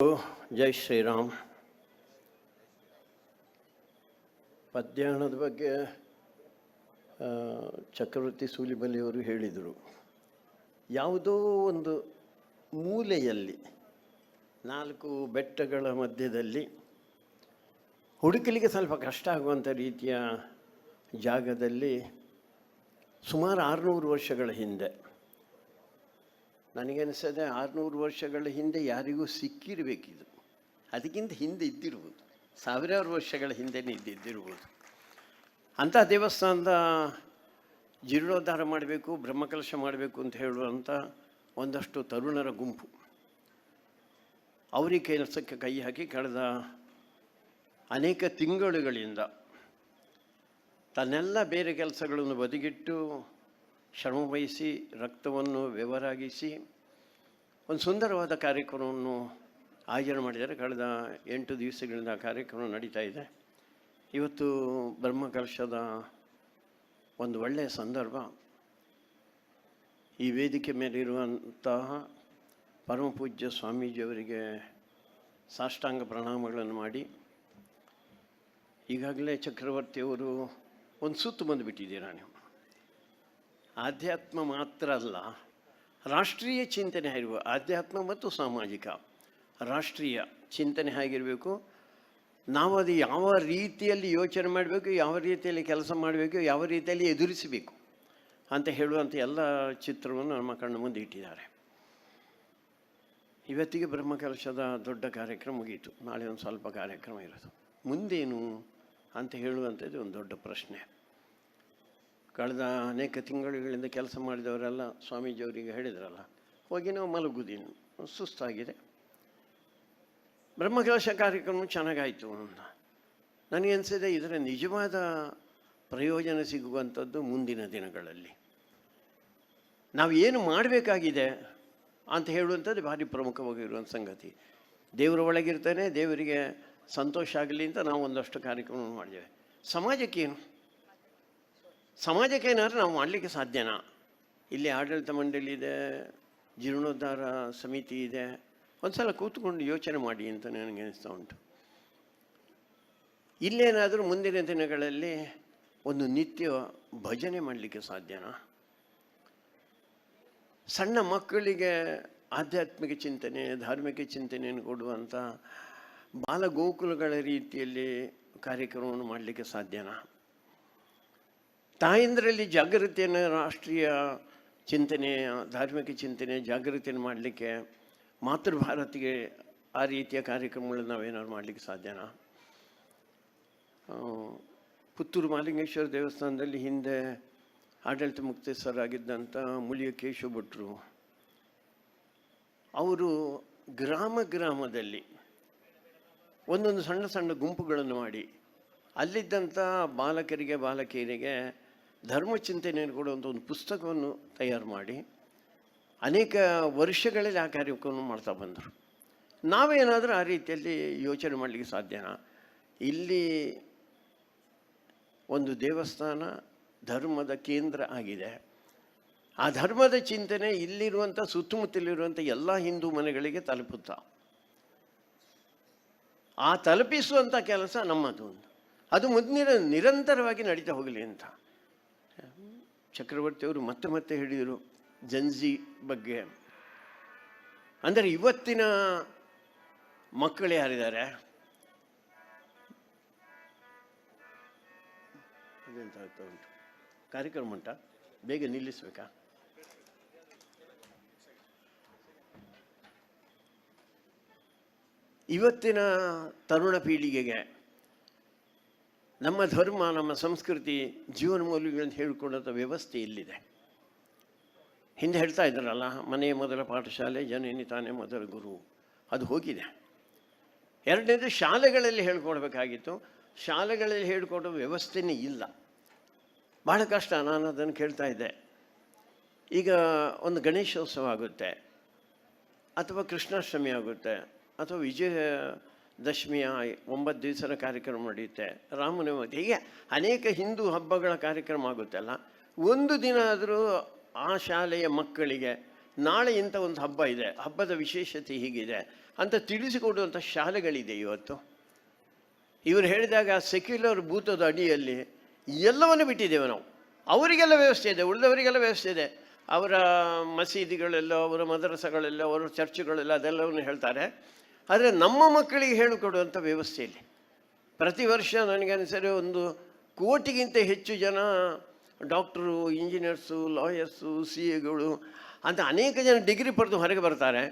ಜೈ ಶ್ರೀರಾಮ್. ಪದ್ಯಾಣದ ಬಗ್ಗೆ ಚಕ್ರವರ್ತಿ ಸೂಲಿಬೆಲೆಯವರು ಹೇಳಿದರು. ಯಾವುದೋ ಒಂದು ಮೂಲೆಯಲ್ಲಿ 4 ಬೆಟ್ಟಗಳ ಮಧ್ಯದಲ್ಲಿ ಹುಡುಕಲಿಕ್ಕೆ ಸ್ವಲ್ಪ ಕಷ್ಟ ಆಗುವಂಥ ರೀತಿಯ ಜಾಗದಲ್ಲಿ ಸುಮಾರು 600 ವರ್ಷಗಳ ಹಿಂದೆ, ನನಗನ್ನಿಸದೆ 600 ವರ್ಷಗಳ ಹಿಂದೆ ಯಾರಿಗೂ ಸಿಕ್ಕಿರಬೇಕಿದು. ಅದಕ್ಕಿಂತ ಹಿಂದೆ ಇದ್ದಿರ್ಬೋದು, ಸಾವಿರಾರು ವರ್ಷಗಳ ಹಿಂದೆನೇ ಇದ್ದಿರ್ಬೋದು. ಅಂಥ ದೇವಸ್ಥಾನದ ಜೀರ್ಣೋದ್ಧಾರ ಮಾಡಬೇಕು, ಬ್ರಹ್ಮಕಲಶ ಮಾಡಬೇಕು ಅಂತ ಹೇಳುವಂಥ ಒಂದಷ್ಟು ತರುಣರ ಗುಂಪು ಅವರಿಗೆ ಕೆಲಸಕ್ಕೆ ಕೈ ಹಾಕಿ ಕಳೆದ ಅನೇಕ ತಿಂಗಳುಗಳಿಂದ ತನ್ನೆಲ್ಲ ಬೇರೆ ಕೆಲಸಗಳನ್ನು ಬದಿಗಿಟ್ಟು ಶ್ರಮವಹಿಸಿ ರಕ್ತವನ್ನು ಬೆವರಾಗಿಸಿ ಒಂದು ಸುಂದರವಾದ ಕಾರ್ಯಕ್ರಮವನ್ನು ಆಯೋಜನೆ ಮಾಡಿದ್ದಾರೆ. ಕಳೆದ 8 ದಿವಸಗಳಿಂದ ಆ ಕಾರ್ಯಕ್ರಮ ನಡೀತಾ ಇದೆ. ಇವತ್ತು ಬ್ರಹ್ಮಕಲಶದ ಒಂದು ಒಳ್ಳೆಯ ಸಂದರ್ಭ. ಈ ವೇದಿಕೆ ಮೇಲಿರುವಂತಹ ಪರಮಪೂಜ್ಯ ಸ್ವಾಮೀಜಿಯವರಿಗೆ ಸಾಷ್ಟಾಂಗ ಪ್ರಣಾಮಗಳನ್ನು ಮಾಡಿ, ಈಗಾಗಲೇ ಚಕ್ರವರ್ತಿಯವರು ಒಂದು ಸುತ್ತು ಬಂದುಬಿಟ್ಟಿದ್ದೀರಾ. ನೀವು ಆಧ್ಯಾತ್ಮ ಮಾತ್ರ ಅಲ್ಲ, ರಾಷ್ಟ್ರೀಯ ಚಿಂತನೆ ಆಗಿರುವ ಆಧ್ಯಾತ್ಮ ಮತ್ತು ಸಾಮಾಜಿಕ ರಾಷ್ಟ್ರೀಯ ಚಿಂತನೆ ಆಗಿರಬೇಕು. ನಾವು ಅದು ಯಾವ ರೀತಿಯಲ್ಲಿ ಯೋಚನೆ ಮಾಡಬೇಕು, ಯಾವ ರೀತಿಯಲ್ಲಿ ಕೆಲಸ ಮಾಡಬೇಕು, ಯಾವ ರೀತಿಯಲ್ಲಿ ಎದುರಿಸಬೇಕು ಅಂತ ಹೇಳುವಂಥ ಎಲ್ಲ ಚಿತ್ರವನ್ನು ನಮ್ಮ ಕಣ್ಣು ಮುಂದೆ ಇಟ್ಟಿದ್ದಾರೆ. ಇವತ್ತಿಗೆ ಬ್ರಹ್ಮಕಲಶದ ದೊಡ್ಡ ಕಾರ್ಯಕ್ರಮ ಮುಗಿಯಿತು. ನಾಳೆ ಒಂದು ಸ್ವಲ್ಪ ಕಾರ್ಯಕ್ರಮ ಇರೋದು. ಮುಂದೇನು ಅಂತ ಹೇಳುವಂಥದ್ದು ಒಂದು ದೊಡ್ಡ ಪ್ರಶ್ನೆ. ಕಳೆದ ಅನೇಕ ತಿಂಗಳುಗಳಿಂದ ಕೆಲಸ ಮಾಡಿದವರೆಲ್ಲ ಸ್ವಾಮೀಜಿಯವರಿಗೆ ಹೇಳಿದ್ರಲ್ಲ, ಹೋಗಿ ನಾವು ಮಲಗುವುದೇನು, ಸುಸ್ತಾಗಿದೆ. ಬ್ರಹ್ಮಕಲಶ ಕಾರ್ಯಕ್ರಮ ಚೆನ್ನಾಗಾಯಿತು ಅಂತ ನನಗೆ ಅನಿಸಿದೆ. ಇದರ ನಿಜವಾದ ಪ್ರಯೋಜನ ಸಿಗುವಂಥದ್ದು ಮುಂದಿನ ದಿನಗಳಲ್ಲಿ ನಾವು ಏನು ಮಾಡಬೇಕಾಗಿದೆ ಅಂತ ಹೇಳುವಂಥದ್ದು ಭಾರಿ ಪ್ರಮುಖವಾಗಿರುವಂಥ ಸಂಗತಿ. ದೇವರ ಒಳಗಿರ್ತಾನೆ, ದೇವರಿಗೆ ಸಂತೋಷ ಆಗಲಿ ಅಂತ ನಾವು ಒಂದಷ್ಟು ಕಾರ್ಯಕ್ರಮ ಮಾಡಿದ್ದೇವೆ. ಸಮಾಜಕ್ಕೇನಾದ್ರೂ ನಾವು ಮಾಡಲಿಕ್ಕೆ ಸಾಧ್ಯನಾ? ಇಲ್ಲಿ ಆಡಳಿತ ಮಂಡಳಿ ಇದೆ, ಜೀರ್ಣೋದ್ಧಾರ ಸಮಿತಿ ಇದೆ. ಒಂದು ಸಲ ಕೂತ್ಕೊಂಡು ಯೋಚನೆ ಮಾಡಿ ಅಂತ ನನಗೆ ಅನಿಸ್ತಾ ಉಂಟು. ಇಲ್ಲೇನಾದರೂ ಮುಂದಿನ ದಿನಗಳಲ್ಲಿ ಒಂದು ನಿತ್ಯ ಭಜನೆ ಮಾಡಲಿಕ್ಕೆ ಸಾಧ್ಯನಾ? ಸಣ್ಣ ಮಕ್ಕಳಿಗೆ ಆಧ್ಯಾತ್ಮಿಕ ಚಿಂತನೆ, ಧಾರ್ಮಿಕ ಚಿಂತನೆಯನ್ನು ಕೊಡುವಂಥ ಬಾಲಗೋಕುಲಗಳ ರೀತಿಯಲ್ಲಿ ಕಾರ್ಯಕ್ರಮವನ್ನು ಮಾಡಲಿಕ್ಕೆ ಸಾಧ್ಯನಾ? ತಾಯಂದರಲ್ಲಿ ಜಾಗೃತಿಯನ್ನು, ರಾಷ್ಟ್ರೀಯ ಚಿಂತನೆ, ಧಾರ್ಮಿಕ ಚಿಂತನೆ, ಜಾಗೃತಿಯನ್ನು ಮಾಡಲಿಕ್ಕೆ ಮಾತೃಭಾರತಿಗೆ ಆ ರೀತಿಯ ಕಾರ್ಯಕ್ರಮಗಳನ್ನು ನಾವೇನಾದ್ರು ಮಾಡಲಿಕ್ಕೆ ಸಾಧ್ಯನಾ? ಪುತ್ತೂರು ಮಹಾಲಿಂಗೇಶ್ವರ ದೇವಸ್ಥಾನದಲ್ಲಿ ಹಿಂದೆ ಆಡಳಿತ ಮುಕ್ತೇಶ್ವರಾಗಿದ್ದಂಥ ಮುಳಿಯ ಕೇಶವ ಭಟ್ರು ಅವರು ಗ್ರಾಮದಲ್ಲಿ ಒಂದೊಂದು ಸಣ್ಣ ಸಣ್ಣ ಗುಂಪುಗಳನ್ನು ಮಾಡಿ ಅಲ್ಲಿದ್ದಂಥ ಬಾಲಕಿಯರಿಗೆ ಧರ್ಮಚಿಂತನೆಯನ್ನು ಕೊಡುವಂಥ ಒಂದು ಪುಸ್ತಕವನ್ನು ತಯಾರು ಮಾಡಿ ಅನೇಕ ವರ್ಷಗಳಲ್ಲಿ ಆ ಕಾರ್ಯಕ್ರಮವನ್ನು ಮಾಡ್ತಾ ಬಂದರು. ನಾವೇನಾದರೂ ಆ ರೀತಿಯಲ್ಲಿ ಯೋಚನೆ ಮಾಡಲಿಕ್ಕೆ ಸಾಧ್ಯನಾ? ಇಲ್ಲಿ ಒಂದು ದೇವಸ್ಥಾನ ಧರ್ಮದ ಕೇಂದ್ರ ಆಗಿದೆ. ಆ ಧರ್ಮದ ಚಿಂತನೆ ಇಲ್ಲಿರುವಂಥ ಸುತ್ತಮುತ್ತಲಿರುವಂಥ ಎಲ್ಲ ಹಿಂದೂ ಮನೆಗಳಿಗೆ ತಲುಪುತ್ತಾ, ಆ ತಲುಪಿಸುವಂಥ ಕೆಲಸ ನಮ್ಮದು. ಅದು ನಿರಂತರವಾಗಿ ನಡೀತಾ ಹೋಗಲಿ ಅಂತ ಚಕ್ರವರ್ತಿಯವರು ಮತ್ತೆ ಹೇಳಿದರು ಜನ್ಜಿ ಬಗ್ಗೆ. ಅಂದರೆ ಇವತ್ತಿನ ಮಕ್ಕಳು ಯಾರಿದ್ದಾರೆ, ಇದೆಂತ ಆಗ್ತಾ ಉಂಟು ಕಾರ್ಯಕ್ರಮ ಉಂಟಾ, ಬೇಗ ನಿಲ್ಲಿಸಬೇಕಾ? ಇವತ್ತಿನ ತರುಣ ಪೀಳಿಗೆಗೆ ನಮ್ಮ ಧರ್ಮ, ನಮ್ಮ ಸಂಸ್ಕೃತಿ, ಜೀವನ ಮೌಲ್ಯಗಳನ್ನು ಹೇಳಿಕೊಂಡಂಥ ವ್ಯವಸ್ಥೆ ಇಲ್ಲಿದೆ. ಹಿಂದೆ ಹೇಳ್ತಾ ಇದ್ದಾರಲ್ಲ, ಮನೆಯ ಮೊದಲ ಪಾಠಶಾಲೆ, ಜನನಿ ತಾನೇ ಮೊದಲ ಗುರು. ಅದು ಹೋಗಿದೆ. ಎರಡನೇದು ಶಾಲೆಗಳಲ್ಲಿ ಹೇಳ್ಕೊಡ್ಬೇಕಾಗಿತ್ತು. ಶಾಲೆಗಳಲ್ಲಿ ಹೇಳಿಕೊಡೋ ವ್ಯವಸ್ಥೆನೇ ಇಲ್ಲ. ಭಾಳ ಕಷ್ಟ. ನಾನು ಅದನ್ನು ಕೇಳ್ತಾ ಇದ್ದೆ. ಈಗ ಒಂದು ಗಣೇಶೋತ್ಸವ ಆಗುತ್ತೆ, ಅಥವಾ ಕೃಷ್ಣಾಷ್ಟಮಿ ಆಗುತ್ತೆ, ಅಥವಾ ವಿಜಯದಶಮಿಯ 9 ದಿವಸದ ಕಾರ್ಯಕ್ರಮ ನಡೆಯುತ್ತೆ, ರಾಮನವಮಿ, ಹೀಗೆ ಅನೇಕ ಹಿಂದೂ ಹಬ್ಬಗಳ ಕಾರ್ಯಕ್ರಮ ಆಗುತ್ತಲ್ಲ. ಒಂದು ದಿನ ಆದರೂ ಆ ಶಾಲೆಯ ಮಕ್ಕಳಿಗೆ ನಾಳೆ ಇಂಥ ಒಂದು ಹಬ್ಬ ಇದೆ, ಹಬ್ಬದ ವಿಶೇಷತೆ ಹೀಗಿದೆ, ಅಂತ ತಿಳಿಸಿಕೊಡುವಂಥ ಶಾಲೆಗಳಿದೆ ಇವತ್ತು. ಇವರು ಹೇಳಿದಾಗ ಸೆಕ್ಯುಲರ್ ಭೂತದ ಅಡಿಯಲ್ಲಿ ಎಲ್ಲವನ್ನು ಬಿಟ್ಟಿದ್ದೇವೆ ನಾವು. ಅವರಿಗೆಲ್ಲ ವ್ಯವಸ್ಥೆ ಇದೆ, ಉಳಿದವರಿಗೆಲ್ಲ ವ್ಯವಸ್ಥೆ ಇದೆ. ಅವರ ಮಸೀದಿಗಳೆಲ್ಲ, ಅವರ ಮದರಸಗಳೆಲ್ಲ, ಅವರ ಚರ್ಚ್ಗಳೆಲ್ಲ ಅದೆಲ್ಲವನ್ನು ಹೇಳ್ತಾರೆ. ಆದರೆ ನಮ್ಮ ಮಕ್ಕಳಿಗೆ ಹೇಳಿಕೊಡುವಂಥ ವ್ಯವಸ್ಥೆಯಲ್ಲಿ ಪ್ರತಿ ವರ್ಷ ನನಗೆ ಅನಿಸರಿ 1 ಕೋಟಿಗಿಂತ ಹೆಚ್ಚು ಜನ ಡಾಕ್ಟ್ರು, ಇಂಜಿನಿಯರ್ಸು, ಲಾಯರ್ಸು, CAಗಳು ಅಂತ ಅನೇಕ ಜನ ಡಿಗ್ರಿ ಪಡೆದು ಹೊರಗೆ ಬರ್ತಾರೆ.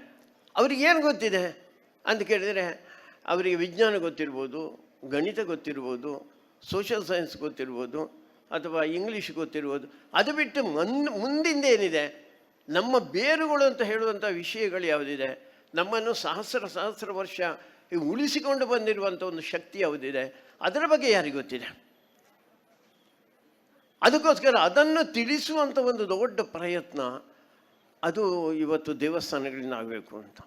ಅವ್ರಿಗೇನು ಗೊತ್ತಿದೆ ಅಂತ ಕೇಳಿದರೆ, ಅವರಿಗೆ ವಿಜ್ಞಾನ ಗೊತ್ತಿರ್ಬೋದು, ಗಣಿತ ಗೊತ್ತಿರ್ಬೋದು, ಸೋಷಿಯಲ್ ಸೈನ್ಸ್ ಗೊತ್ತಿರ್ಬೋದು, ಅಥವಾ ಇಂಗ್ಲೀಷ್ ಗೊತ್ತಿರ್ಬೋದು. ಅದು ಬಿಟ್ಟು ಮುಂದಿಂದ ಏನಿದೆ, ನಮ್ಮ ಬೇರುಗಳು ಅಂತ ಹೇಳುವಂಥ ವಿಷಯಗಳು ಯಾವುದಿದೆ, ನಮ್ಮನ್ನು ಸಹಸ್ರ ವರ್ಷ ಉಳಿಸಿಕೊಂಡು ಬಂದಿರುವಂಥ ಒಂದು ಶಕ್ತಿ ಯಾವುದಿದೆ, ಅದರ ಬಗ್ಗೆ ಯಾರಿಗೆ ಗೊತ್ತಿದೆ? ಅದಕ್ಕೋಸ್ಕರ ಅದನ್ನು ತಿಳಿಸುವಂಥ ಒಂದು ದೊಡ್ಡ ಪ್ರಯತ್ನ ಅದು ಇವತ್ತು ದೇವಸ್ಥಾನಗಳಿಂದ ಆಗಬೇಕು ಅಂತ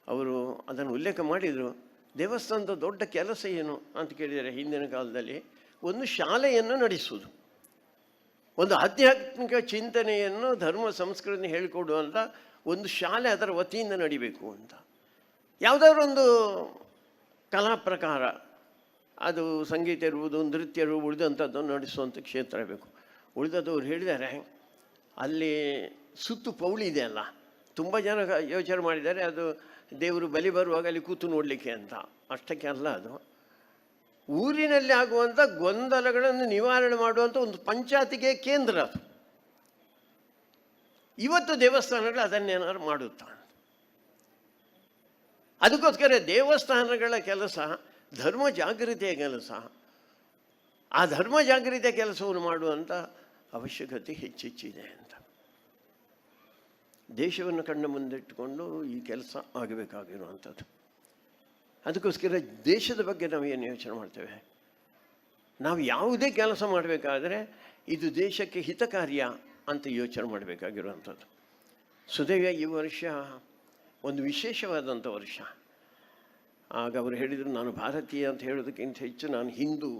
ಅವರು ಅದನ್ನು ಉಲ್ಲೇಖ ಮಾಡಿದರು. ದೇವಸ್ಥಾನದ ದೊಡ್ಡ ಕೆಲಸ ಏನು ಅಂತ ಕೇಳಿದರೆ, ಹಿಂದಿನ ಕಾಲದಲ್ಲಿ ಒಂದು ಶಾಲೆಯನ್ನು ನಡೆಸುವುದು, ಒಂದು ಆಧ್ಯಾತ್ಮಿಕ ಚಿಂತನೆಯನ್ನು, ಧರ್ಮ ಸಂಸ್ಕೃತಿ ಹೇಳಿಕೊಡುವಂಥ ಒಂದು ಶಾಲೆ ಅದರ ವತಿಯಿಂದ ನಡಿಬೇಕು ಅಂತ. ಯಾವುದಾದ್ರೂ ಒಂದು ಕಲಾ ಪ್ರಕಾರ, ಅದು ಸಂಗೀತ ಇರುವುದು, ನೃತ್ಯ ಇರುವುದು, ಉಳಿದಂಥದ್ದನ್ನು ನಡೆಸುವಂಥ ಕ್ಷೇತ್ರ ಬೇಕು. ಉಳಿದದವ್ರು ಹೇಳಿದ್ದಾರೆ, ಅಲ್ಲಿ ಸುತ್ತು ಪೌಳಿ ಇದೆ ಅಲ್ಲ, ತುಂಬ ಜನ ಯೋಚನೆ ಮಾಡಿದ್ದಾರೆ ಅದು ದೇವರು ಬಲಿ ಬರುವಾಗ ಅಲ್ಲಿ ಕೂತು ನೋಡಲಿಕ್ಕೆ ಅಂತ. ಅಷ್ಟಕ್ಕೆ ಅಲ್ಲ, ಅದು ಊರಿನಲ್ಲಿ ಆಗುವಂಥ ಗೊಂದಲಗಳನ್ನು ನಿವಾರಣೆ ಮಾಡುವಂಥ ಒಂದು ಪಂಚಾಯತಿಗೆ ಕೇಂದ್ರ ಅದು. ಇವತ್ತು ದೇವಸ್ಥಾನಗಳು ಅದನ್ನೇನಾದ್ರು ಮಾಡುತ್ತಾ? ಅದಕ್ಕೋಸ್ಕರ ದೇವಸ್ಥಾನಗಳ ಕೆಲಸ ಧರ್ಮ ಜಾಗೃತಿಯ ಕೆಲಸ. ಆ ಧರ್ಮ ಜಾಗೃತಿಯ ಕೆಲಸವನ್ನು ಮಾಡುವಂಥ ಅವಶ್ಯಕತೆ ಹೆಚ್ಚಿದೆ ಅಂತ. ದೇಶವನ್ನು ಕಣ್ಣ ಮುಂದಿಟ್ಟುಕೊಂಡು ಈ ಕೆಲಸ ಆಗಬೇಕಾಗಿರುವಂಥದ್ದು. ಅದಕ್ಕೋಸ್ಕರ ದೇಶದ ಬಗ್ಗೆ ನಾವು ಏನು ಯೋಚನೆ ಮಾಡ್ತೇವೆ, ನಾವು ಯಾವುದೇ ಕೆಲಸ ಮಾಡಬೇಕಾದ್ರೆ ಇದು ದೇಶಕ್ಕೆ ಹಿತಕಾರ್ಯ ಅಂತ ಯೋಚನೆ ಮಾಡಬೇಕಾಗಿರುವಂಥದ್ದು. ಸುದೈವ ಈ ವರ್ಷ ಒಂದು ವಿಶೇಷವಾದಂಥ ವರ್ಷ. ಆಗ ಅವರು ಹೇಳಿದರು, ನಾನು ಭಾರತೀಯ ಅಂತ ಹೇಳೋದಕ್ಕಿಂತ ಹೆಚ್ಚು ನಾನು ಹಿಂದೂ,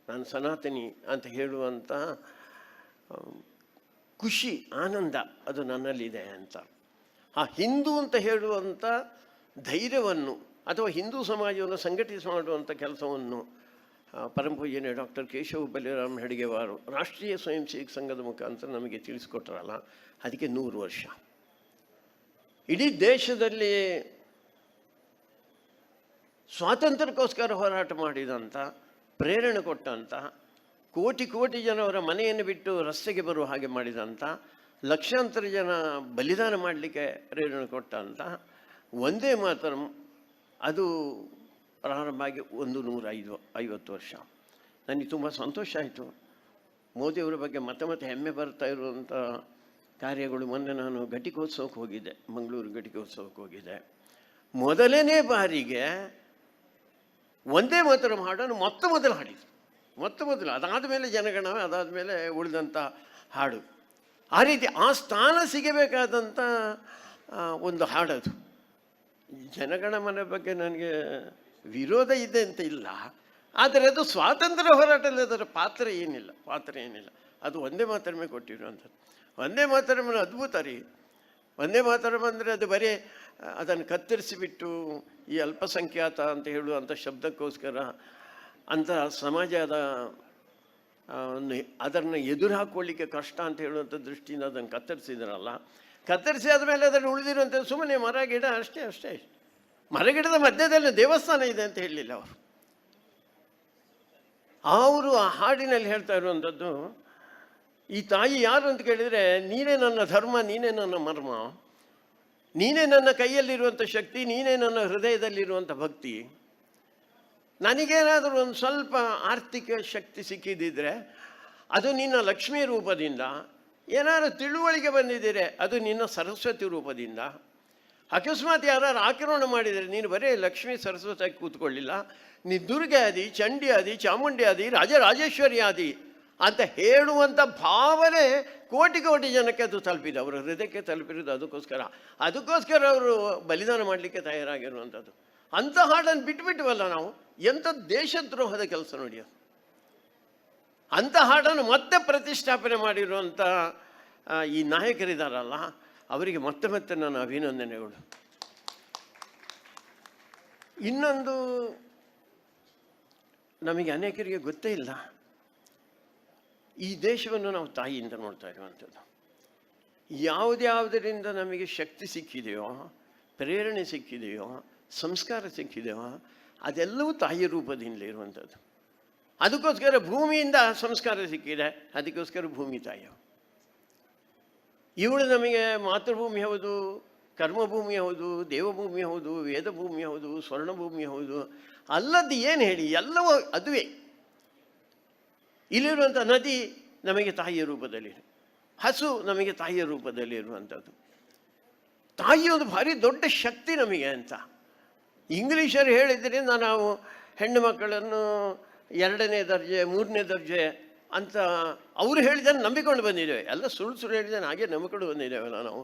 ನಾನು ಸನಾತನಿ ಅಂತ ಹೇಳುವಂಥ ಖುಷಿ, ಆನಂದ ಅದು ನನ್ನಲ್ಲಿದೆ ಅಂತ. ಆ ಹಿಂದೂ ಅಂತ ಹೇಳುವಂಥ ಧೈರ್ಯವನ್ನು ಅಥವಾ ಹಿಂದೂ ಸಮಾಜವನ್ನು ಸಂಘಟಿಸಿ ಮಾಡುವಂಥ ಕೆಲಸವನ್ನು ಪರಮಪೂಜ್ಯನೇ ಡಾಕ್ಟರ್ ಕೇಶವ ಬಲಿರಾಮ್ ಹೆಡ್ಗೇವಾರು ರಾಷ್ಟ್ರೀಯ ಸ್ವಯಂ ಸೇವಕ ಸಂಘದ ಮುಖಾಂತರ ನಮಗೆ ತಿಳಿಸ್ಕೊಟ್ರಲ್ಲ, ಅದಕ್ಕೆ 100 ವರ್ಷ. ಇಡೀ ದೇಶದಲ್ಲಿ ಸ್ವಾತಂತ್ರ್ಯಕ್ಕೋಸ್ಕರ ಹೋರಾಟ ಮಾಡಿದಂಥ, ಪ್ರೇರಣೆ ಕೊಟ್ಟಂಥ, ಕೋಟಿ ಜನವರ ಮನೆಯನ್ನು ಬಿಟ್ಟು ರಸ್ತೆಗೆ ಬರುವ ಹಾಗೆ ಮಾಡಿದಂಥ, ಲಕ್ಷಾಂತರ ಜನ ಬಲಿದಾನ ಮಾಡಲಿಕ್ಕೆ ಪ್ರೇರಣೆ ಕೊಟ್ಟಂಥ ವಂದೇ ಮಾತರಂ ಅದು ಪ್ರಾರಂಭ ಆಗಿ 150 ವರ್ಷ. ನನಗೆ ತುಂಬ ಸಂತೋಷ ಆಯಿತು. ಮೋದಿಯವರ ಬಗ್ಗೆ ಮತ್ತೆ ಹೆಮ್ಮೆ ಬರ್ತಾ ಇರುವಂಥ ಕಾರ್ಯಗಳು. ಮೊನ್ನೆ ನಾನು ಘಟಿಕೋತ್ಸವಕ್ಕೆ ಹೋಗಿದ್ದೆ, ಮಂಗಳೂರು ಘಟಿಕೋತ್ಸವಕ್ಕೆ ಹೋಗಿದ್ದೆ. ಮೊದಲನೇ ಬಾರಿಗೆ ವಂದೇ ಮಾತರಂ ಹಾಡನ್ನು ಮೊದಲು ಹಾಡಿದ್ರು, ಮೊದಲು. ಅದಾದ ಮೇಲೆ ಜನಗಣಮನ, ಅದಾದ ಮೇಲೆ ಉಳಿದಂಥ ಹಾಡು. ಆ ರೀತಿ ಆ ಸ್ಥಾನ ಸಿಗಬೇಕಾದಂಥ ಒಂದು ಹಾಡದು. ಜನಗಣಮನ ಬಗ್ಗೆ ನನಗೆ ವಿರೋಧ ಇದೆ ಅಂತ ಇಲ್ಲ, ಆದರೆ ಅದು ಸ್ವಾತಂತ್ರ್ಯ ಹೋರಾಟದಲ್ಲಿ ಅದರ ಪಾತ್ರ ಏನಿಲ್ಲ. ಅದು ವಂದೇ ಮಾತರಮೇ ಕೊಟ್ಟಿರುವಂಥದ್ದು. ವಂದೇ ಮಾತರಮನ ಅದ್ಭುತ ರೀ. ವಂದೇ ಮಾತರಂ ಅಂದರೆ ಅದು ಬರೀ ಅದನ್ನು ಕತ್ತರಿಸಿಬಿಟ್ಟು ಈ ಅಲ್ಪಸಂಖ್ಯಾತ ಅಂತ ಹೇಳುವಂಥ ಶಬ್ದಕ್ಕೋಸ್ಕರ ಅಂಥ ಸಮಾಜದ ಅದನ್ನು ಎದುರು ಹಾಕ್ಕೊಳ್ಳಿಕ್ಕೆ ಕಷ್ಟ ಅಂತ ಹೇಳುವಂಥ ದೃಷ್ಟಿಯಿಂದ ಅದನ್ನು ಕತ್ತರಿಸಿದ್ರಲ್ಲ. ಕತ್ತರಿಸಿ ಆದಮೇಲೆ ಅದನ್ನು ಉಳಿದಿರುವಂಥ ಸುಮ್ಮನೆ ಮರ ಗಿಡ ಅಷ್ಟೇ. ಮರಗಿಡದ ಮಧ್ಯದಲ್ಲಿ ದೇವಸ್ಥಾನ ಇದೆ ಅಂತ ಹೇಳಲಿಲ್ಲ ಅವರು ಆ ಹಾಡಿನಲ್ಲಿ ಹೇಳ್ತಾ ಇರುವಂಥದ್ದು, ಈ ತಾಯಿ ಯಾರು ಅಂತ ಕೇಳಿದರೆ, ನೀನೇ ನನ್ನ ಧರ್ಮ, ನೀನೇ ನನ್ನ ಮರ್ಮ, ನೀನೇ ನನ್ನ ಕೈಯಲ್ಲಿರುವಂಥ ಶಕ್ತಿ, ನೀನೇ ನನ್ನ ಹೃದಯದಲ್ಲಿರುವಂಥ ಭಕ್ತಿ. ನನಗೇನಾದರೂ ಒಂದು ಸ್ವಲ್ಪ ಆರ್ಥಿಕ ಶಕ್ತಿ ಸಿಕ್ಕಿದ್ದಿದ್ರೆ ಅದು ನಿನ್ನ ಲಕ್ಷ್ಮೀ ರೂಪದಿಂದ, ಏನಾದರೂ ತಿಳುವಳಿಕೆ ಬಂದಿದ್ದೀರೆ ಅದು ನಿನ್ನ ಸರಸ್ವತಿ ರೂಪದಿಂದ. ಅಕಸ್ಮಾತ್ ಯಾರು ಆಕ್ರಮಣ ಮಾಡಿದರೆ ನೀನು ಬರೀ ಲಕ್ಷ್ಮೀ ಸರಸ್ವತಿಯಾಗಿ ಕೂತ್ಕೊಳ್ಳಿಲ್ಲ, ನೀ ದುರ್ಗೆ ಆದಿ, ಚಂಡಿ ಆದಿ, ಚಾಮುಂಡಿ ಆದಿ, ರಾಜರಾಜೇಶ್ವರಿ ಆದಿ ಅಂತ ಹೇಳುವಂಥ ಭಾವನೆ ಕೋಟಿ ಜನಕ್ಕೆ ಅದು ತಲುಪಿದೆ, ಅವರ ಹೃದಯಕ್ಕೆ ತಲುಪಿರೋದು. ಅದಕ್ಕೋಸ್ಕರ ಅವರು ಬಲಿದಾನ ಮಾಡಲಿಕ್ಕೆ ತಯಾರಾಗಿರುವಂಥದ್ದು. ಅಂಥ ಹಾಡನ್ನು ಬಿಟ್ಬಿಟ್ವಲ್ಲ ನಾವು. ಎಂಥ ದೇಶದ್ರೋಹದ ಕೆಲಸ ನೋಡಿ. ಅಂಥ ಹಾಡನ್ನು ಮತ್ತೆ ಪ್ರತಿಷ್ಠಾಪನೆ ಮಾಡಿರುವಂಥ ಈ ನಾಯಕರಿದ್ದಾರಲ್ಲ, ಅವರಿಗೆ ಮತ್ತೆ ನನ್ನ ಅಭಿನಂದನೆಗಳು. ಇನ್ನೊಂದು ನಮಗೆ ಅನೇಕರಿಗೆ ಗೊತ್ತೇ ಇಲ್ಲ, ಈ ದೇಶವನ್ನು ನಾವು ತಾಯಿಯಿಂದ ನೋಡ್ತಾ ಇರುವಂಥದ್ದು. ಯಾವುದ್ಯಾವುದರಿಂದ ನಮಗೆ ಶಕ್ತಿ ಸಿಕ್ಕಿದೆಯೋ, ಪ್ರೇರಣೆ ಸಿಕ್ಕಿದೆಯೋ, ಸಂಸ್ಕಾರ ಸಿಕ್ಕಿದೆಯೋ, ಅದೆಲ್ಲವೂ ತಾಯಿಯ ರೂಪದಿಂದಲೇ ಇರುವಂಥದ್ದು. ಅದಕ್ಕೋಸ್ಕರ ಭೂಮಿಯಿಂದ ಸಂಸ್ಕಾರ ಸಿಕ್ಕಿದೆ, ಅದಕ್ಕೋಸ್ಕರ ಭೂಮಿ ತಾಯಿ. ಇವಳು ನಮಗೆ ಮಾತೃಭೂಮಿ ಹೌದು, ಕರ್ಮಭೂಮಿ ಹೌದು, ದೇವಭೂಮಿ ಹೌದು, ವೇದಭೂಮಿ ಹೌದು, ಸ್ವರ್ಣಭೂಮಿ ಹೌದು. ಅಲ್ಲದ್ದು ಏನು ಹೇಳಿ, ಎಲ್ಲವೂ ಅದುವೇ. ಇಲ್ಲಿರುವಂಥ ನದಿ ನಮಗೆ ತಾಯಿಯ ರೂಪದಲ್ಲಿ, ಹಸು ನಮಗೆ ತಾಯಿಯ ರೂಪದಲ್ಲಿ ಇರುವಂಥದ್ದು. ತಾಯಿ ಒಂದು ಭಾರಿ ದೊಡ್ಡ ಶಕ್ತಿ ನಮಗೆ ಅಂತ ಇಂಗ್ಲೀಷರು ಹೇಳಿದ್ರಿಂದ ನಾವು ಹೆಣ್ಣು ಮಕ್ಕಳನ್ನು 2ನೇ ದರ್ಜೆ 3ನೇ ದರ್ಜೆ ಅಂತ ಅವರು ಹೇಳಿದ್ದನ್ನು ನಂಬಿಕೊಂಡು ಬಂದಿದ್ದೇವೆ. ಎಲ್ಲ ಸುಳ್ಳು ಸುಳ್ಳು ಹೇಳಿದ್ದಾನೆ ಹಾಗೆ ನಂಬಿಕೊಂಡು ಬಂದಿದ್ದೇವಲ್ಲ ನಾವು.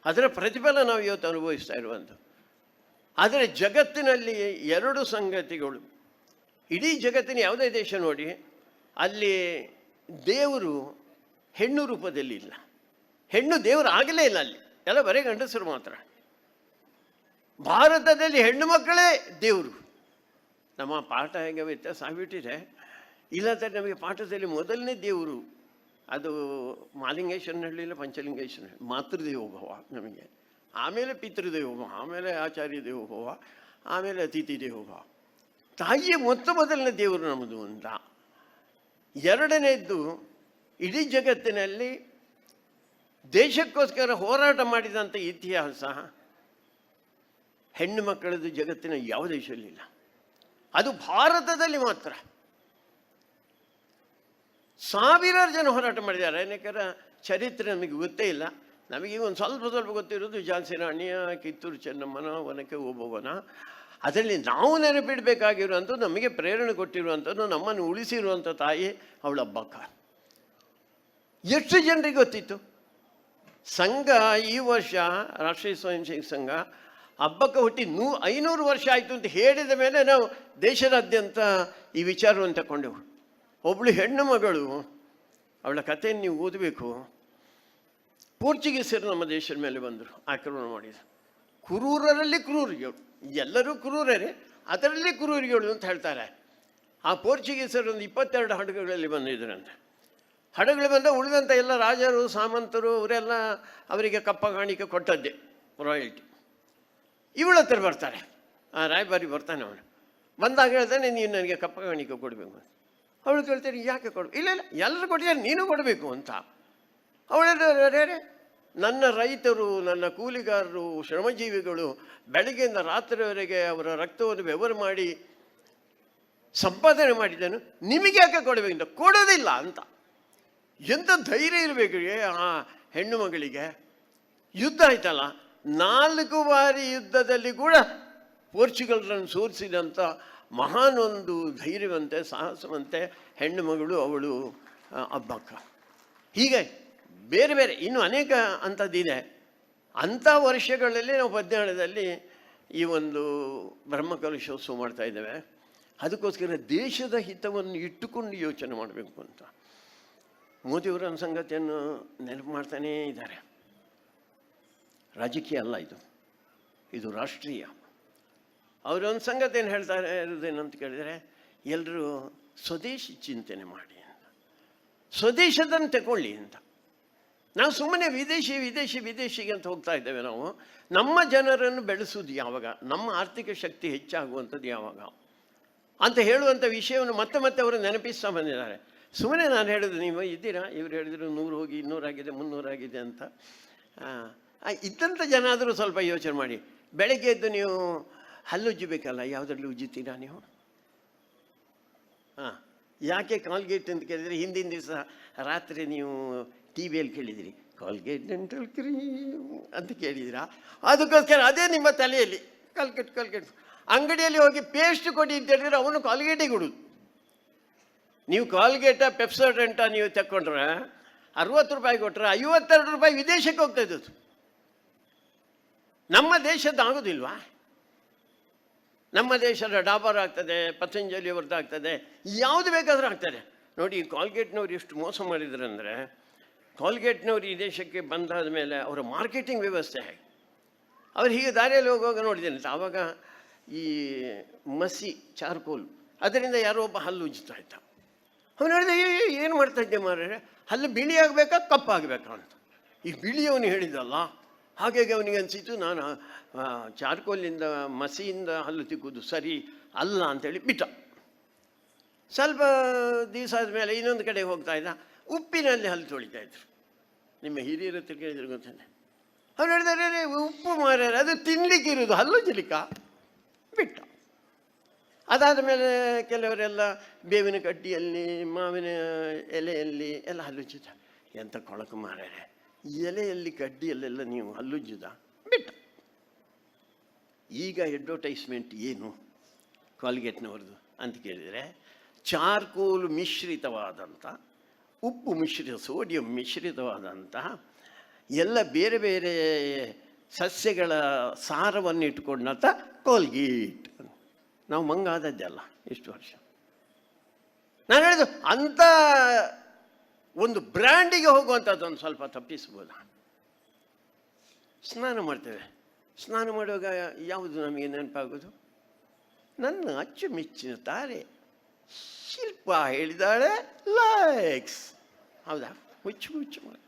ಅದರ ಪ್ರತಿಫಲ ನಾವು ಇವತ್ತು ಅನುಭವಿಸ್ತಾ ಇರುವಂಥ. ಆದರೆ ಜಗತ್ತಿನಲ್ಲಿ 2 ಸಂಗತಿಗಳು, ಇಡೀ ಜಗತ್ತಿನ ಯಾವುದೇ ದೇಶ ನೋಡಿ, ಅಲ್ಲಿ ದೇವರು ಹೆಣ್ಣು ರೂಪದಲ್ಲಿ ಇಲ್ಲ. ಹೆಣ್ಣು ದೇವರು ಆಗಲೇ ಇಲ್ಲ, ಅಲ್ಲಿ ಎಲ್ಲ ಬರೀ ಗಂಡಸರು ಮಾತ್ರ. ಭಾರತದಲ್ಲಿ ಹೆಣ್ಣು ಮಕ್ಕಳೇ ದೇವರು. ನಮ್ಮ ಪಾಠ ಹೇಗೆ ವ್ಯತ್ಯಾಸ ಆಗಿಬಿಟ್ಟಿದೆ. ಇಲ್ಲಾಂದರೆ ನಮಗೆ ಪಾಠದಲ್ಲಿ ಮೊದಲನೇ ದೇವರು ಅದು ಮಾಲಿಂಗೇಶ್ವರನ ಹೇಳಲಿಲ್ಲ, ಪಂಚಲಿಂಗೇಶ್ವರ, ಮಾತೃದೇವೋಭವ ನಮಗೆ, ಆಮೇಲೆ ಪಿತೃದೇವೋಭವ, ಆಮೇಲೆ ಆಚಾರ್ಯ ದೇವೋಭವ, ಆಮೇಲೆ ಅತಿಥಿ ದೇವೋಭವ. ತಾಯಿಯೇ ಮೊದಲನೇ ದೇವರು ನಮ್ಮದು ಅಂತ. 2ನೇದ್ದು, ಇಡೀ ಜಗತ್ತಿನಲ್ಲಿ ದೇಶಕ್ಕೋಸ್ಕರ ಹೋರಾಟ ಮಾಡಿದಂಥ ಇತಿಹಾಸ ಹೆಣ್ಣು ಮಕ್ಕಳದ್ದು ಜಗತ್ತಿನ ಯಾವ ದೇಶದಲ್ಲಿಲ್ಲ, ಅದು ಭಾರತದಲ್ಲಿ ಮಾತ್ರ. ಸಾವಿರಾರು ಜನ ಹೋರಾಟ ಮಾಡಿದ್ದಾರೆ. ಅನೇಕರ ಚರಿತ್ರೆ ನಮಗೆ ಗೊತ್ತೇ ಇಲ್ಲ. ನಮಗೆ ಒಂದು ಸ್ವಲ್ಪ ಗೊತ್ತಿರೋದು ಝಾನ್ಸಿ ರಾಣಿಯ, ಕಿತ್ತೂರು ಚೆನ್ನಮ್ಮನ, ಒನಕೆ ಓಬವ್ವನ. ಅದರಲ್ಲಿ ನಾವು ನೆನಪಿಡಬೇಕಾಗಿರುವಂಥದ್ದು, ನಮಗೆ ಪ್ರೇರಣೆ ಕೊಟ್ಟಿರುವಂಥದ್ದು, ನಮ್ಮನ್ನು ಉಳಿಸಿರುವಂಥ ತಾಯಿ ಅವಳ ಹಬ್ಬಕ್ಕ. ಎಷ್ಟು ಜನರಿಗೆ ಗೊತ್ತಿತ್ತು? ಸಂಘ ಈ ವರ್ಷ ರಾಷ್ಟ್ರೀಯ ಸ್ವಯಂ ಸೇವಕ ಸಂಘ ಹಬ್ಬಕ್ಕೆ ಹುಟ್ಟಿ 500 ವರ್ಷ ಆಯಿತು ಅಂತ ಹೇಳಿದ ಮೇಲೆ ನಾವು ದೇಶದಾದ್ಯಂತ ಈ ವಿಚಾರವನ್ನು ತಗೊಂಡೆವು. ಒಬ್ಬಳು ಹೆಣ್ಣು ಮಗಳು, ಅವಳ ಕಥೆಯನ್ನು ನೀವು ಓದಬೇಕು. ಪೋರ್ಚುಗೀಸರು ನಮ್ಮ ದೇಶದ ಮೇಲೆ ಬಂದರು, ಆಕ್ರಮಣ ಮಾಡಿದರು. ಕ್ರೂರರಲ್ಲಿ ಕ್ರೂರಿಗಳು, ಎಲ್ಲರೂ ಕ್ರೂರರೇ, ಅದರಲ್ಲಿ ಕ್ರೂರಿಗಳು ಅಂತ ಹೇಳ್ತಾರೆ. ಆ ಪೋರ್ಚುಗೀಸರು ಒಂದು 22 ಹಡಗುಗಳಲ್ಲಿ ಬಂದಿದ್ದರಂತೆ. ಹಡಗುಗಳು ಬಂದ ಉಳಿದಂಥ ಎಲ್ಲ ರಾಜರು, ಸಾಮಂತರು ಅವರೆಲ್ಲ ಅವರಿಗೆ ಕಪ್ಪ ಕಾಣಿಕೆ ಕೊಟ್ಟದ್ದೇ ರಾಯಲ್ಟಿ. ಇವಳ ಹತ್ರ ಬರ್ತಾರೆ, ಆ ರಾಯಭಾರಿ ಬರ್ತಾನೆ. ಅವನು ಬಂದಾಗ ಹೇಳ್ತಾನೆ, ನೀನು ನನಗೆ ಕಪ್ಪ ಕಾಣಿಕೆ ಕೊಡಬೇಕು. ಅವಳು ಕೇಳ್ತಾರೆ, ಯಾಕೆ ಕೊಡಬೇಕು? ಇಲ್ಲ ಎಲ್ಲರೂ ಕೊಟ್ಟಿದ್ದಾರೆ, ನೀನು ಕೊಡಬೇಕು ಅಂತ. ಅವಳು, ನನ್ನ ರೈತರು, ನನ್ನ ಕೂಲಿಗಾರರು, ಶ್ರಮಜೀವಿಗಳು ಬೆಳಗ್ಗೆಯಿಂದ ರಾತ್ರಿವರೆಗೆ ಅವರ ರಕ್ತವನ್ನು ಬೆವರು ಮಾಡಿ ಸಂಪಾದನೆ ಮಾಡಿದ್ದನು, ನಿಮಗೆ ಯಾಕೆ ಕೊಡಬೇಕು ಅಂತ. ಕೊಡೋದಿಲ್ಲ ಅಂತ. ಎಂಥ ಧೈರ್ಯ ಇರಬೇಕು ಆ ಹೆಣ್ಣು ಮಗಳಿಗೆ. ಯುದ್ಧ ಆಯ್ತಲ್ಲ, 4 ಬಾರಿ ಯುದ್ಧದಲ್ಲಿ ಕೂಡ ಪೋರ್ಚುಗಲ್ರನ್ನು ಸೋಲಿಸಿದಂಥ ಮಹಾನ್ ಒಂದು ಧೈರ್ಯವಂತೆ, ಸಾಹಸವಂತೆ ಹೆಣ್ಣು ಮಗಳು ಅವಳು ಹಬ್ಬಕ್ಕ. ಹೀಗೆ ಬೇರೆ ಬೇರೆ ಇನ್ನೂ ಅನೇಕ ಅಂಥದ್ದಿದೆ. ಅಂಥ ವರ್ಷಗಳಲ್ಲಿ ನಾವು ಪದ್ಯಾಣದಲ್ಲಿ ಈ ಒಂದು ಬ್ರಹ್ಮಕಲಶೋತ್ಸವ ಮಾಡ್ತಾ ಇದ್ದೇವೆ. ಅದಕ್ಕೋಸ್ಕರ ದೇಶದ ಹಿತವನ್ನು ಇಟ್ಟುಕೊಂಡು ಯೋಚನೆ ಮಾಡಬೇಕು ಅಂತ ಮೋದಿಯವರ ಸಂಗತಿಯನ್ನು ನೆನಪು ಮಾಡ್ತಾನೇ ಇದ್ದಾರೆ. ರಾಜಕೀಯ ಅಲ್ಲ ಇದು, ಇದು ರಾಷ್ಟ್ರೀಯ. ಅವರೊಂದು ಸಂಗತಿಯನ್ನು ಹೇಳ್ತಾರೆ ಇರೋದೇನಂತ ಕೇಳಿದರೆ, ಎಲ್ಲರೂ ಸ್ವದೇಶಿ ಚಿಂತನೆ ಮಾಡಿ ಅಂತ, ಸ್ವದೇಶದನ್ನು ತಗೊಳ್ಳಿ ಅಂತ. ನಾವು ಸುಮ್ಮನೆ ವಿದೇಶಿಗೆ ಅಂತ ಹೋಗ್ತಾ ಇದ್ದೇವೆ. ನಾವು ನಮ್ಮ ಜನರನ್ನು ಬೆಳೆಸೋದು ಯಾವಾಗ, ನಮ್ಮ ಆರ್ಥಿಕ ಶಕ್ತಿ ಹೆಚ್ಚಾಗುವಂಥದ್ದು ಯಾವಾಗ ಅಂತ ಹೇಳುವಂಥ ವಿಷಯವನ್ನು ಮತ್ತೆ ಮತ್ತೆ ಅವರು ನೆನಪಿಸ್ತಾ ಬಂದಿದ್ದಾರೆ. ಸುಮ್ಮನೆ ನಾನು ಹೇಳೋದು, ನೀವು ಇದ್ದೀರಾ, ಇವ್ರು ಹೇಳಿದ್ರು 100 ಹೋಗಿ 200 ಆಗಿದೆ 300 ಆಗಿದೆ ಅಂತ. ಇದ್ದಂಥ ಜನ ಆದರೂ ಸ್ವಲ್ಪ ಯೋಚನೆ ಮಾಡಿ. ಬೆಳಗ್ಗೆ ಎದ್ದು ನೀವು ಹಲ್ಲುಜ್ಜಬೇಕಲ್ಲ, ಯಾವುದರಲ್ಲಿ ಉಜ್ಜುತ್ತೀರಾ ನೀವು? ಯಾಕೆ ಕಾಲ್ಗೇಟ್ ಅಂತ ಕೇಳಿದರೆ, ಹಿಂದಿನ ದಿವಸ ರಾತ್ರಿ ನೀವು ಟಿ ವಿಯಲ್ಲಿ ಕೇಳಿದಿರಿ ಕಾಲ್ಗೇಟ್ ಡೆಂಟಲ್ ಕ್ರೀಮ್ ಅಂತ ಕೇಳಿದಿರಾ? ಅದಕ್ಕೋಸ್ಕರ ಅದೇ ನಿಮ್ಮ ತಲೆಯಲ್ಲಿ ಕಾಲ್ಗೇಟ್. ಅಂಗಡಿಯಲ್ಲಿ ಹೋಗಿ ಪೇಸ್ಟ್ ಕೊಡಿ ಅಂತ ಹೇಳಿದ್ರೆ ಅವನು ಕಾಲ್ಗೇಟಿಗೆ ಕೊಡುದು. ನೀವು ಕಾಲ್ಗೇಟ ಪೆಪ್ಸೋಡೆಂಟ ನೀವು ತಗೊಂಡ್ರೆ 60 ರೂಪಾಯಿ ಕೊಟ್ಟರೆ 52 ರೂಪಾಯಿ ವಿದೇಶಕ್ಕೆ ಹೋಗ್ತಾ ಇದ್ದದ್ದು. ನಮ್ಮ ದೇಶದ್ದು ಆಗೋದಿಲ್ವಾ? ನಮ್ಮ ದೇಶದ ಡಾಬರ್ ಆಗ್ತದೆ, ಪತಂಜಲಿಯವ್ರದ್ದು ಆಗ್ತದೆ, ಯಾವುದು ಬೇಕಾದರೂ ಆಗ್ತದೆ. ನೋಡಿ, ಕಾಲ್ಗೇಟ್ನವ್ರು ಎಷ್ಟು ಮೋಸ ಮಾಡಿದ್ರು ಅಂದರೆ, ಕಾಲ್ಗೇಟ್ನವ್ರು ಈ ದೇಶಕ್ಕೆ ಬಂದಾದ ಮೇಲೆ ಅವರ ಮಾರ್ಕೆಟಿಂಗ್ ವ್ಯವಸ್ಥೆ ಹೇಗೆ, ಅವ್ರು ಹೀಗೆ ದಾರಿಯಲ್ಲಿ ಹೋಗುವಾಗ ನೋಡಿದ್ದೇನೆ. ಆವಾಗ ಈ ಮಸಿ ಚಾರ್ಕೋಲ್ ಅದರಿಂದ ಯಾರೋ ಒಬ್ಬ ಹಲ್ಲು ಉಜ್ತಾ ಇದ್ದ. ಅವನು ಹೇಳಿದೆ, ಏನು ಮಾಡ್ತಾ ಇದ್ದೆ ಮಾರ್ರೆ, ಹಲ್ಲು ಬಿಳಿ ಆಗಬೇಕಾ ಕಪ್ಪಾಗಬೇಕಾ ಅಂತ. ಈ ಬಿಳಿಯವನು ಹೇಳಿದ್ದಲ್ಲ, ಹಾಗಾಗಿ ಅವನಿಗೆ ಅನಿಸಿತು ನಾನು ಚಾರ್ಕೋಲಿಂದ ಮಸಿಯಿಂದ ಹಲ್ಲು ತಿಕ್ಕುವುದು ಸರಿ ಅಲ್ಲ ಅಂತೇಳಿ ಬಿಟ್ಟ. ಸ್ವಲ್ಪ ದಿವಸ ಆದಮೇಲೆ ಇನ್ನೊಂದು ಕಡೆ ಹೋಗ್ತಾ ಇದ್ದ, ಉಪ್ಪಿನಲ್ಲಿ ಹಲ್ಲು ತೊಳಿತಾ ಇದ್ರು. ನಿಮ್ಮ ಹಿರಿಯರ ಹತ್ರ ಕೇಳಿದ್ರು ಗೊತ್ತೇನೆ. ಅವ್ರು ಹೇಳಿದಾರೆ, ಉಪ್ಪು ಮಾರ್ಯಾರೆ ಅದು ತಿನ್ಲಿಕ್ಕಿರೋದು ಹಲ್ಲು ಜಿಲಿಕ ಬಿಟ್ಟ. ಅದಾದ ಮೇಲೆ ಕೆಲವರೆಲ್ಲ ಬೇವಿನ ಕಡ್ಡಿಯಲ್ಲಿ ಮಾವಿನ ಎಲೆಯಲ್ಲಿ ಎಲ್ಲ ಹಲ್ಲುಜ್ಜಿದ. ಎಂಥ ಕೊಳಕು ಮಾರ್ಯಾರೆ, ಎಲೆಯಲ್ಲಿ ಕಡ್ಡಿಯಲ್ಲೆಲ್ಲ ನೀವು ಹಲ್ಲುಜ್ಜುದ ಬಿಟ್ಟ. ಈಗ ಅಡ್ವರ್ಟೈಸ್ಮೆಂಟ್ ಏನು ಕಾಲ್ಗೇಟ್ನವ್ರದ್ದು ಅಂತ ಕೇಳಿದರೆ, ಚಾರ್ಕೋಲ್ ಮಿಶ್ರಿತವಾದಂಥ, ಉಪ್ಪು ಮಿಶ್ರಿತ, ಸೋಡಿಯಂ ಮಿಶ್ರಿತವಾದಂತಹ ಎಲ್ಲ ಬೇರೆ ಬೇರೆ ಸಸ್ಯಗಳ ಸಾರವನ್ನು ಇಟ್ಕೊಂಡಂಥ ಕೋಲ್ಗೇಟ್. ನಾವು ಮಂಗಾದದ್ದಲ್ಲ ಇಷ್ಟು ವರ್ಷ. ನಾನು ಹೇಳಿದ್ದು ಅಂಥ ಒಂದು ಬ್ರ್ಯಾಂಡಿಗೆ ಹೋಗುವಂಥದ್ದೊಂದು ಸ್ವಲ್ಪ ತಪ್ಪಿಸ್ಬೋದ. ಸ್ನಾನ ಮಾಡ್ತೇವೆ, ಸ್ನಾನ ಮಾಡುವಾಗ ಯಾವುದು ನಮಗೆ ನೆನಪಾಗೋದು? ನನ್ನ ಅಚ್ಚುಮೆಚ್ಚಿನ ತಾರೆ ಶಿಲ್ಪ ಹೇಳಿದಾಳೆ ಲೈಕ್ಸ್. ಹೌದಾ? ಹುಚ್ಚು ಹುಚ್ಚು ಮಾಡಿ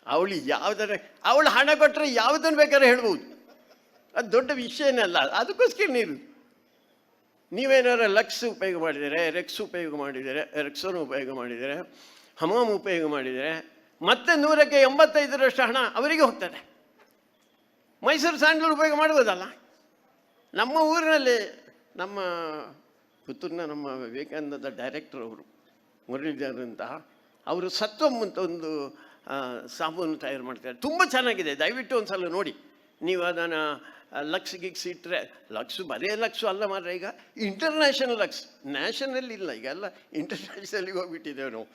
ಅವಳು ಯಾವುದರ, ಅವಳು ಹಣ ಕೊಟ್ಟರೆ ಯಾವುದನ್ನು ಬೇಕಾದ್ರೆ ಹೇಳ್ಬೋದು, ಅದು ದೊಡ್ಡ ವಿಷಯನೇ ಅಲ್ಲ. ಅದಕ್ಕೋಸ್ಕರ ನೀವೇನಾರು ಲಕ್ಸ್ ಉಪಯೋಗ ಮಾಡಿದರೆ, ರೆಕ್ಸ್ ಉಪಯೋಗ ಮಾಡಿದರೆ, ರೆಕ್ಸೋನ್ ಉಪಯೋಗ ಮಾಡಿದರೆ, ಹಮಾಮ್ ಉಪಯೋಗ ಮಾಡಿದರೆ, ಮತ್ತೆ 100ಕ್ಕೆ 85ರಷ್ಟು ಹಣ ಅವರಿಗೆ ಹೋಗ್ತದೆ. ಮೈಸೂರು ಸ್ಯಾಂಡಲ್ ಉಪಯೋಗ ಮಾಡ್ಬೋದಲ್ಲ. ನಮ್ಮ ಊರಿನಲ್ಲಿ ನಮ್ಮ ಪುತ್ತೂರಿನ ನಮ್ಮ ವಿವೇಕಾನಂದದ ಡೈರೆಕ್ಟರ್ ಅವರು ಮುರಳೀಧರ್ ಅಂತ, ಅವರು ಸತ್ವಂ ಅಂತ ಒಂದು ಸಾಬೂನು ತಯಾರು ಮಾಡ್ತಾರೆ, ತುಂಬ ಚೆನ್ನಾಗಿದೆ. ದಯವಿಟ್ಟು ಒಂದು ಸಲ ನೋಡಿ. ನೀವು ಅದನ್ನು ಲಕ್ಸ್ ಗಿಕ್ಸ್ ಇಟ್ಟರೆ, ಲಕ್ಸು ಬರೇ ಲಕ್ಸು ಅಲ್ಲ ಮಾತ್ರ, ಈಗ ಇಂಟರ್ನ್ಯಾಷನಲ್ ಲಕ್ಸ್, ನ್ಯಾಷನಲ್ ಇಲ್ಲ, ಈಗ ಎಲ್ಲ ಇಂಟರ್ನ್ಯಾಷನಲ್ಗೆ ಹೋಗ್ಬಿಟ್ಟಿದ್ದೇವೆ ನಾವು.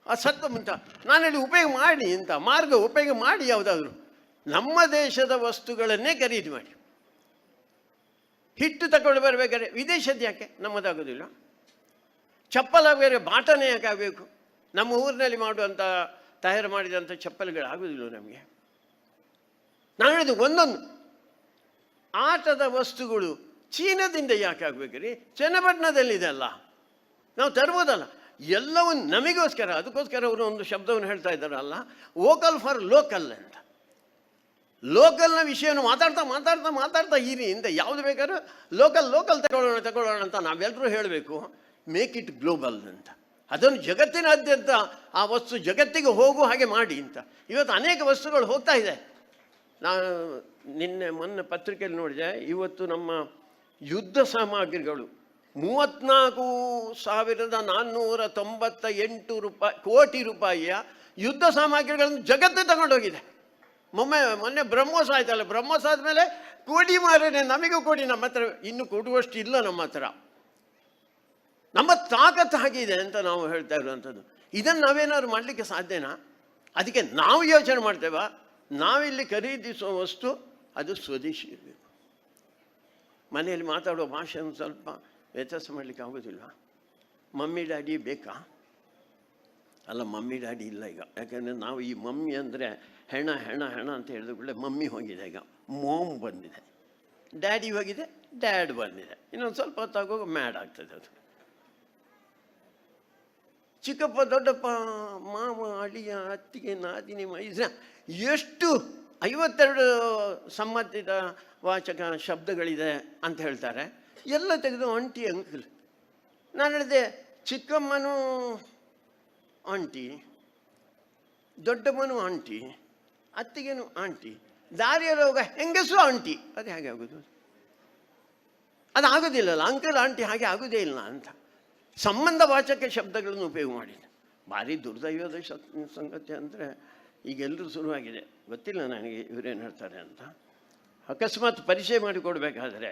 ಆ ಸತ್ವಂ ಅಂತ ನಾನು ಹೇಳಿ ಉಪಯೋಗ ಮಾಡಿ ಅಂತ ಮಾರ್ಗ ಉಪಯೋಗ ಮಾಡಿ. ಯಾವುದಾದ್ರು ನಮ್ಮ ದೇಶದ ವಸ್ತುಗಳನ್ನೇ ಖರೀದಿ ಮಾಡಿ. ಹಿಟ್ಟು ತಗೊಂಡು ಬರಬೇಕಾದ್ರೆ ವಿದೇಶದ್ದು ಯಾಕೆ, ನಮ್ಮದಾಗೋದಿಲ್ಲ. ಚಪ್ಪಲ ಬೇರೆ ಬಾಟನೇ ಯಾಕೆ ಆಗಬೇಕು? ನಮ್ಮ ಊರಿನಲ್ಲಿ ಮಾಡುವಂಥ ತಯಾರು ಮಾಡಿದಂಥ ಚಪ್ಪಲಿಗಳಾಗೋದಿಲ್ಲ ನಮಗೆ. ನಾನು ಹೇಳಿದ್ದು ಒಂದೊಂದು ಆಟದ ವಸ್ತುಗಳು ಚೀನಾದಿಂದ ಯಾಕೆ ಆಗಬೇಕ್ರಿ? ಚನ್ನಪಟ್ಟಣದಲ್ಲಿದೆ ಅಲ್ಲ, ನಾವು ತರ್ಬೋದಲ್ಲ. ಎಲ್ಲವೂ ನಮಗೋಸ್ಕರ. ಅದಕ್ಕೋಸ್ಕರ ಅವರು ಒಂದು ಶಬ್ದವನ್ನು ಹೇಳ್ತಾ ಇದ್ದಾರಲ್ಲ, ವೋಕಲ್ ಫಾರ್ ಲೋಕಲ್ ಅಂತ. ಲೋಕಲ್ನ ವಿಷಯವನ್ನು ಮಾತಾಡ್ತಾ ಮಾತಾಡ್ತಾ ಮಾತಾಡ್ತಾ ಇರಿ ಅಂತ. ಯಾವುದು ಬೇಕಾದ್ರೂ ಲೋಕಲ್ ತಗೊಳ್ಳೋಣ ಅಂತ ನಾವೆಲ್ಲರೂ ಹೇಳಬೇಕು. ಮೇಕ್ ಇಟ್ ಗ್ಲೋಬಲ್ ಅಂತ. ಅದನ್ನು ಜಗತ್ತಿನಾದ್ಯಂತ ಆ ವಸ್ತು ಜಗತ್ತಿಗೆ ಹೋಗುವ ಹಾಗೆ ಮಾಡಿ ಅಂತ. ಇವತ್ತು ಅನೇಕ ವಸ್ತುಗಳು ಹೋಗ್ತಾ ಇದೆ. ನಾನು ಮೊನ್ನೆ ಪತ್ರಿಕೆಯಲ್ಲಿ ನೋಡಿದೆ, ಇವತ್ತು ನಮ್ಮ ಯುದ್ಧ ಸಾಮಗ್ರಿಗಳು 3498 ಕೋಟಿ ರೂಪಾಯಿಯ ಯುದ್ಧ ಸಾಮಗ್ರಿಗಳನ್ನು ಜಗತ್ತೇ ತಗೊಂಡೋಗಿದೆ. ಮೊನ್ನೆ ಬ್ರಹ್ಮೋಸ್ ಆಯ್ತಲ್ಲ, ಬ್ರಹ್ಮೋಸ್ ಆದಮೇಲೆ ಕೋಡಿ ಮಾರೇನೆ, ನಮಗೂ ಕೋಡಿ. ನಮ್ಮ ಹತ್ರ ಇನ್ನು ಕೊಡುವಷ್ಟು ಇಲ್ಲ ನಮ್ಮ ಹತ್ರ. ನಮ್ಮ ತಾಕತ್ತು ಆಗಿದೆ ಅಂತ ನಾವು ಹೇಳ್ತಾ ಇರುವಂಥದ್ದು. ಇದನ್ನು ನಾವೇನಾದ್ರು ಮಾಡಲಿಕ್ಕೆ ಸಾಧ್ಯನಾ? ಅದಕ್ಕೆ ನಾವು ಯೋಚನೆ ಮಾಡ್ತೇವೆ, ನಾವಿಲ್ಲಿ ಖರೀದಿಸುವ ವಸ್ತು ಅದು ಸ್ವದೇಶಿ ಇರಬೇಕು. ಮನೆಯಲ್ಲಿ ಮಾತಾಡುವ ಭಾಷೆಯನ್ನು ಸ್ವಲ್ಪ ವ್ಯತ್ಯಾಸ ಮಾಡಲಿಕ್ಕೆ ಆಗೋದಿಲ್ಲ. ಮಮ್ಮಿ ಡ್ಯಾಡಿ ಬೇಕಾ? ಅಲ್ಲ, ಮಮ್ಮಿ ಡ್ಯಾಡಿ ಇಲ್ಲ ಈಗ. ಯಾಕೆಂದರೆ ನಾವು ಈ ಮಮ್ಮಿ ಅಂದರೆ ಹೆಣ ಅಂತ ಹೇಳಿದ ಕೂಡಲೇ ಮಮ್ಮಿ ಹೋಗಿದೆ, ಈಗ ಮೋಮ್ ಬಂದಿದೆ. ಡ್ಯಾಡಿ ಹೋಗಿದೆ, ಡ್ಯಾಡ್ ಬಂದಿದೆ. ಇನ್ನೊಂದು ಸ್ವಲ್ಪ ಹೊತ್ತಾಗೋಗ ಮ್ಯಾಡ್ ಆಗ್ತದೆ ಅದು. ಚಿಕ್ಕಪ್ಪ, ದೊಡ್ಡಪ್ಪ, ಮಾವ, ಅಳಿಯ, ಅತ್ತಿಗೆ, ನಾದಿನಿ, ಮೈಸೂರ, ಎಷ್ಟು 52 ಸಂಬಂಧಿತ ವಾಚಕ ಶಬ್ದಗಳಿದೆ ಅಂತ ಹೇಳ್ತಾರೆ. ಎಲ್ಲ ತೆಗೆದು ಆಂಟಿ ಅಂಕಲ್. ನಾನು ಹೇಳಿದೆ, ಚಿಕ್ಕಮ್ಮನೂ ಆಂಟಿ, ದೊಡ್ಡಮ್ಮನೂ ಆಂಟಿ, ಅತ್ತಿಗೆನೂ ಆಂಟಿ, ದಾರಿಯಲ್ಲಿ ಹೋಗ ಹೆಂಗಸು ಆಂಟಿ. ಅದು ಹೇಗೆ ಆಗೋದು? ಅದು ಆಗೋದಿಲ್ಲಲ್ಲ. ಅಂಕಲ್ ಆಂಟಿ ಹಾಗೆ ಆಗೋದೇ ಇಲ್ಲ ಅಂತ ಸಂಬಂಧವಾಚಕ ಶಬ್ದಗಳನ್ನು ಉಪಯೋಗ ಮಾಡಿದೆ. ಭಾರಿ ದುರ್ದೈವದ ಸಂಗತಿ ಅಂದರೆ ಈಗೆಲ್ಲರೂ ಶುರುವಾಗಿದೆ. ಗೊತ್ತಿಲ್ಲ ನನಗೆ ಇವರೇನು ಹೇಳ್ತಾರೆ ಅಂತ. ಅಕಸ್ಮಾತ್ ಪರಿಚಯ ಮಾಡಿಕೊಡ್ಬೇಕಾದ್ರೆ,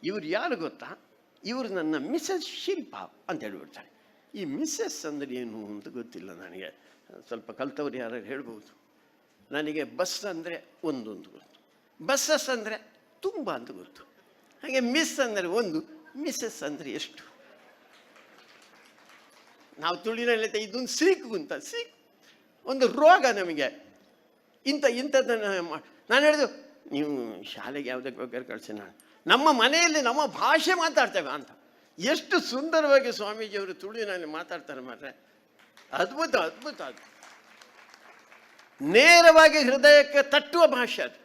ಇವ್ರು ಯಾರು ಗೊತ್ತಾ? ಇವರು ನನ್ನ ಮಿಸ್ಸಸ್ ಶಿಲ್ಪ ಅಂತ ಹೇಳಿಬಿಡ್ತಾರೆ. ಈ ಮಿಸ್ಸಸ್ ಅಂದರೆ ಏನು ಅಂತ ಗೊತ್ತಿಲ್ಲ ನನಗೆ. ಸ್ವಲ್ಪ ಕಲ್ತವ್ರು ಯಾರು ಹೇಳ್ಬೋದು. ನನಗೆ ಬಸ್ ಅಂದರೆ ಒಂದೊಂದು ಗೊತ್ತು, ಬಸ್ಸಸ್ ಅಂದರೆ ತುಂಬ ಅಂತ ಗೊತ್ತು. ಹಾಗೆ ಮಿಸ್ ಅಂದರೆ ಒಂದು, ಮಿಸ್ಸಸ್ ಅಂದರೆ ಎಷ್ಟು. ನಾವು ತುಳಿನಲ್ಲಿ ಇದೊಂದು ಸೀಕು ಅಂತ, ಸೀಕು ಒಂದು ರೋಗ ನಮಗೆ. ಇಂಥದ್ದನ್ನು ನಾನು ಹೇಳಿದು, ನೀವು ಶಾಲೆಗೆ ಯಾವುದಕ್ಕೆ ಬೇಕಾದ್ರೆ ಕಳಿಸಿ, ನಾನು ನಮ್ಮ ಮನೆಯಲ್ಲಿ ನಮ್ಮ ಭಾಷೆ ಮಾತಾಡ್ತೇವೆ ಅಂತ. ಎಷ್ಟು ಸುಂದರವಾಗಿ ಸ್ವಾಮೀಜಿಯವರು ತುಳುವಿನಲ್ಲಿ ಮಾತಾಡ್ತಾರೆ ಮಾತ್ರ. ಅದ್ಭುತ ಅದ್ಭುತ. ಅದು ನೇರವಾಗಿ ಹೃದಯಕ್ಕೆ ತಟ್ಟುವ ಭಾಷೆ ಅದು.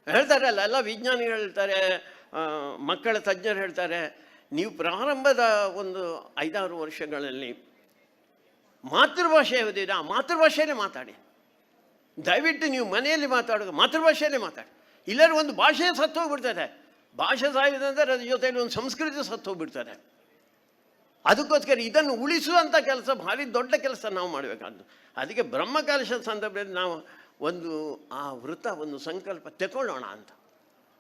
ಹೇಳ್ತಾರೆ ಅಲ್ಲ, ಎಲ್ಲ ವಿಜ್ಞಾನಿಗಳು ಹೇಳ್ತಾರೆ, ಮಕ್ಕಳ ತಜ್ಞರು ಹೇಳ್ತಾರೆ, ನೀವು ಪ್ರಾರಂಭದ ಒಂದು 5-6 ವರ್ಷಗಳಲ್ಲಿ ಮಾತೃಭಾಷೆ ಯಾವುದಿದೆ ಆ ಮಾತೃಭಾಷೆಯಲ್ಲೇ ಮಾತಾಡಿ. ದಯವಿಟ್ಟು ನೀವು ಮನೆಯಲ್ಲಿ ಮಾತಾಡೋದು ಮಾತೃಭಾಷೆಯಲ್ಲೇ ಮಾತಾಡಿ. ಇಲ್ಲರೂ ಒಂದು ಭಾಷೆ ಸತ್ತು ಹೋಗ್ಬಿಡ್ತದೆ. ಭಾಷೆ ಸಾಯಿದೆ ಅಂದರೆ ಅದ್ರ ಜೊತೆಯಲ್ಲಿ ಒಂದು ಸಂಸ್ಕೃತಿ ಸತ್ತು ಹೋಗ್ಬಿಡ್ತದೆ. ಅದಕ್ಕೋಸ್ಕರ ಇದನ್ನು ಉಳಿಸುವಂಥ ಕೆಲಸ ಭಾರಿ ದೊಡ್ಡ ಕೆಲಸ ನಾವು ಮಾಡಬೇಕಾದ್ದು. ಅದಕ್ಕೆ ಬ್ರಹ್ಮಕಲಶದ ಸಂದರ್ಭದಲ್ಲಿ ನಾವು ಒಂದು ಆ ವೃತ್ತ, ಒಂದು ಸಂಕಲ್ಪ ತಗೊಳ್ಳೋಣ ಅಂತ.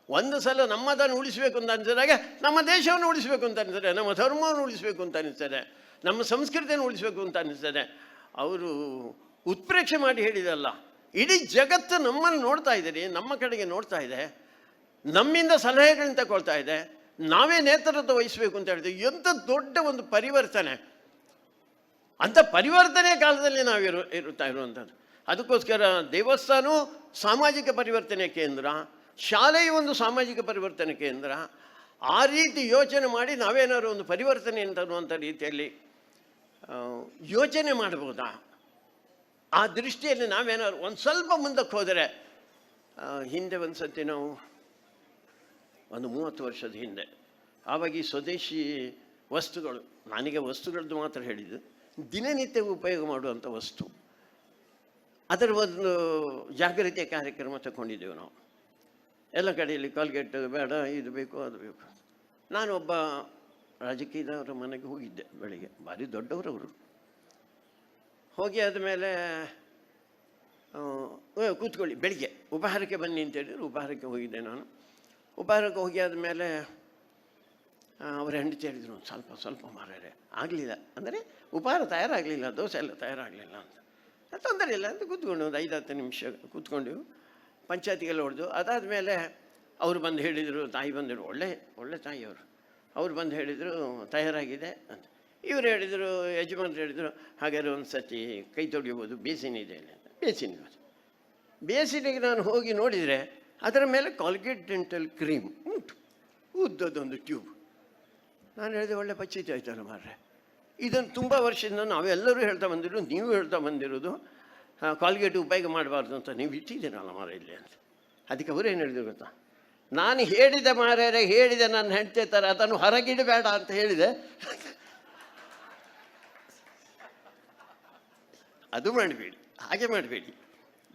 ಒಂದು ಸಲ ನಮ್ಮದನ್ನು ಉಳಿಸಬೇಕು ಅಂತ ಅನಿಸಿದಾಗ ನಮ್ಮ ದೇಶವನ್ನು ಉಳಿಸಬೇಕು ಅಂತ ಅನಿಸ್ತದೆ, ನಮ್ಮ ಧರ್ಮವನ್ನು ಉಳಿಸಬೇಕು ಅಂತ ಅನಿಸ್ತದೆ, ನಮ್ಮ ಸಂಸ್ಕೃತಿಯನ್ನು ಉಳಿಸಬೇಕು ಅಂತ ಅನಿಸ್ತದೆ. ಅವರು ಉತ್ಪ್ರೇಕ್ಷೆ ಮಾಡಿ ಹೇಳಿದಲ್ಲ, ಇಡೀ ಜಗತ್ತು ನಮ್ಮನ್ನು ನೋಡ್ತಾ ಇದ್ದೀರಿ, ನಮ್ಮ ಕಡೆಗೆ ನೋಡ್ತಾ ಇದೆ, ನಮ್ಮಿಂದ ಸಲಹೆಗಳನ್ನ ತಗೊಳ್ತಾ ಇದೆ, ನಾವೇ ನೇತೃತ್ವ ವಹಿಸಬೇಕು ಅಂತ ಹೇಳಿದ್ವಿ. ಎಂಥ ದೊಡ್ಡ ಒಂದು ಪರಿವರ್ತನೆ. ಅಂಥ ಪರಿವರ್ತನೆ ಕಾಲದಲ್ಲಿ ನಾವು ಇರುತ್ತಾ ಇರುವಂಥದ್ದು. ಅದಕ್ಕೋಸ್ಕರ ದೇವಸ್ಥಾನವೂ ಸಾಮಾಜಿಕ ಪರಿವರ್ತನೆ ಕೇಂದ್ರ, ಶಾಲೆಯು ಒಂದು ಸಾಮಾಜಿಕ ಪರಿವರ್ತನೆ ಕೇಂದ್ರ. ಆ ರೀತಿ ಯೋಚನೆ ಮಾಡಿ ನಾವೇನಾದ್ರು ಒಂದು ಪರಿವರ್ತನೆ ಅಂತನ್ನುವಂಥ ರೀತಿಯಲ್ಲಿ ಯೋಚನೆ ಮಾಡ್ಬೋದಾ? ಆ ದೃಷ್ಟಿಯಲ್ಲಿ ನಾವೇನಾದ್ರು ಒಂದು ಸ್ವಲ್ಪ ಮುಂದಕ್ಕೆ ಹೋದರೆ, ಹಿಂದೆ ಒಂದು ಸತಿ ನಾವು ಒಂದು 30 ವರ್ಷದ ಹಿಂದೆ, ಆವಾಗ ಈ ಸ್ವದೇಶಿ ವಸ್ತುಗಳು, ನನಗೆ ವಸ್ತುಗಳದ್ದು ಮಾತ್ರ ಹೇಳಿದ್ದು, ದಿನನಿತ್ಯ ಉಪಯೋಗ ಮಾಡುವಂಥ ವಸ್ತು, ಅದರ ಒಂದು ಜಾಗೃತಿಯ ಕಾರ್ಯಕ್ರಮ ತಗೊಂಡಿದ್ದೆವು ನಾವು. ಎಲ್ಲ ಕಡೆಯಲ್ಲಿ ಕಾಲ್ಗೇಟ್ ಬೇಡ, ಇದು ಬೇಕು, ಅದು ಬೇಕು. ನಾನು ಒಬ್ಬ ರಾಜಕೀಯದವರ ಮನೆಗೆ ಹೋಗಿದ್ದೆ ಬೆಳಿಗ್ಗೆ, ಭಾರಿ ದೊಡ್ಡವರವರು. ಹೋಗಿ ಆದಮೇಲೆ ಕೂತ್ಕೊಳ್ಳಿ, ಬೆಳಿಗ್ಗೆ ಉಪಹಾರಕ್ಕೆ ಬನ್ನಿ ಅಂತ ಹೇಳಿದ್ರು. ಉಪಹಾರಕ್ಕೆ ಹೋಗಿದ್ದೆ ನಾನು. ಉಪಹಾರಕ್ಕೆ ಹೋಗಿ ಆದಮೇಲೆ ಅವರ ಹೆಂಡತಿ ಹೇಳಿದರು, ಸ್ವಲ್ಪ ಮಾರಾರೆ ಆಗಲಿಲ್ಲ, ಅಂದರೆ ಉಪಹಾರ ತಯಾರಾಗಲಿಲ್ಲ, ದೋಸೆ ಎಲ್ಲ ತಯಾರಾಗಲಿಲ್ಲ ಅಂತ. ತೊಂದರೆ ಇಲ್ಲ ಅಂತ ಕೂತ್ಕೊಂಡು ಒಂದು 5-10 ನಿಮಿಷ ಕೂತ್ಕೊಂಡು ಪಂಚಾಯತಿಗೆಲ್ಲ ಹೊಡೆದು. ಅದಾದಮೇಲೆ ಅವರು ಬಂದು ಹೇಳಿದರು, ತಾಯಿ ಬಂದರು, ಒಳ್ಳೆ ತಾಯಿಯವರು, ಅವ್ರು ಬಂದು ಹೇಳಿದರು ತಯಾರಾಗಿದೆ ಅಂತ. ಇವರು ಹೇಳಿದರು, ಯಜಮಾನರು ಹೇಳಿದರು, ಹಾಗಾದ್ರೆ ಒಂದು ಸತಿ ಕೈ ತೊಳೆಯಬಹುದು, ಬೇಸಿನಿದೆ ಅಂತ. ಬೇಸಿನಿಗೆ ನಾನು ಹೋಗಿ ನೋಡಿದರೆ ಅದರ ಮೇಲೆ ಕಾಲ್ಗೇಟ್ ಡೆಂಟಲ್ ಕ್ರೀಮ್ ಉಂಟು, ಉದ್ದದೊಂದು ಟ್ಯೂಬ್. ನಾನು ಹೇಳಿದೆ, ಒಳ್ಳೆ ಪಚಿತಿ ಆಯ್ತಲ್ಲ ಮಾರ್ರೆ, ಇದನ್ನು ತುಂಬ ವರ್ಷದಿಂದ ನಾವೆಲ್ಲರೂ ಹೇಳ್ತಾ ಬಂದಿರೋದು, ನೀವು ಹೇಳ್ತಾ ಬಂದಿರೋದು, ಕಾಲ್ಗೇಟ್ ಉಪಯೋಗ ಮಾಡಬಾರ್ದು ಅಂತ ನೀವು ಇಟ್ಟಿದ್ದೀರಲ್ಲ ಮಾರ ಇಲ್ಲಿ ಅಂತ. ಅದಕ್ಕೆ ಅವರೇನು ಹೇಳಿದ್ರು ಗೊತ್ತಾ, ನಾನು ಹೇಳಿದೆ ಮಾರ್ರೆ, ಹೇಳಿದೆ ನನ್ನ ಹೆಂಡತಿ ಥರ, ಅದನ್ನು ಹೊರಗಿಡಬೇಡ ಅಂತ ಹೇಳಿದೆ. ಅದು ಮಾಡಬೇಡಿ, ಹಾಗೆ ಮಾಡಬೇಡಿ,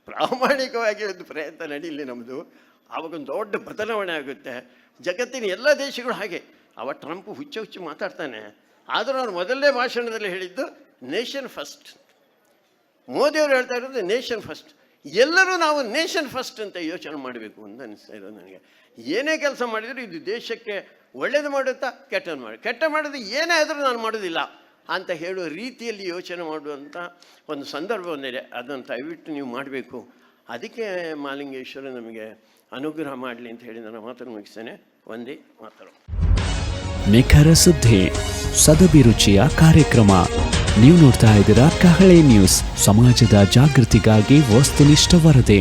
ಪ್ರಾಮಾಣಿಕವಾಗಿ ಒಂದು ಪ್ರಯತ್ನ ನಡೀಲಿ ನಮ್ಮದು. ಆವಾಗೊಂದು ದೊಡ್ಡ ಬದಲಾವಣೆ ಆಗುತ್ತೆ. ಜಗತ್ತಿನ ಎಲ್ಲ ದೇಶಗಳು ಹಾಗೆ. ಅವ ಟ್ರಂಪ್ ಹುಚ್ಚು ಮಾತಾಡ್ತಾನೆ, ಆದರೂ ಅವ್ರು ಮೊದಲನೇ ಭಾಷಣದಲ್ಲಿ ಹೇಳಿದ್ದು ನೇಷನ್ ಫಸ್ಟ್. ಮೋದಿಯವರು ಹೇಳ್ತಾ ಇರೋದು ನೇಷನ್ ಫಸ್ಟ್. ಎಲ್ಲರೂ ನಾವು ನೇಷನ್ ಫಸ್ಟ್ ಅಂತ ಯೋಚನೆ ಮಾಡಬೇಕು ಅಂತ ಅನಿಸ್ತಾ ಇರೋದು ನನಗೆ. ಏನೇ ಕೆಲಸ ಮಾಡಿದರೂ ಇದು ದೇಶಕ್ಕೆ ಒಳ್ಳೇದು ಮಾಡುತ್ತಾ ಕೆಟ್ಟ ಮಾಡೋದು ಏನೇ ಆದರೂ ನಾನು ಮಾಡೋದಿಲ್ಲ ಅಂತ ಹೇಳುವ ರೀತಿಯಲ್ಲಿ ಯೋಚನೆ ಮಾಡುವಂಥ ಒಂದು ಸಂದರ್ಭ ಬಂದಿದೆ. ಅದನ್ನು ದಯವಿಟ್ಟು ನೀವು ಮಾಡಬೇಕು. ಅದಕ್ಕೆ ಮಾಲಿಂಗೇಶ್ವರ ನಮಗೆ ಅನುಗ್ರಹ ಮಾಡಲಿ ಅಂತ ಹೇಳಿ ನಾನು ಮಾತನ್ನು ಮುಗಿಸ್ತೇನೆ. ಒಂದೇ ಮಾತರು. ನಿಖರ ಸುದ್ದಿ, ಸದಭಿರುಚಿಯ ಕಾರ್ಯಕ್ರಮ. ನೀವು ನೋಡ್ತಾ ಇದ್ದೀರಾ ಕಹಳೆ ನ್ಯೂಸ್, ಸಮಾಜದ ಜಾಗೃತಿಗಾಗಿ ವಸ್ತುನಿಷ್ಠ ವರದಿ.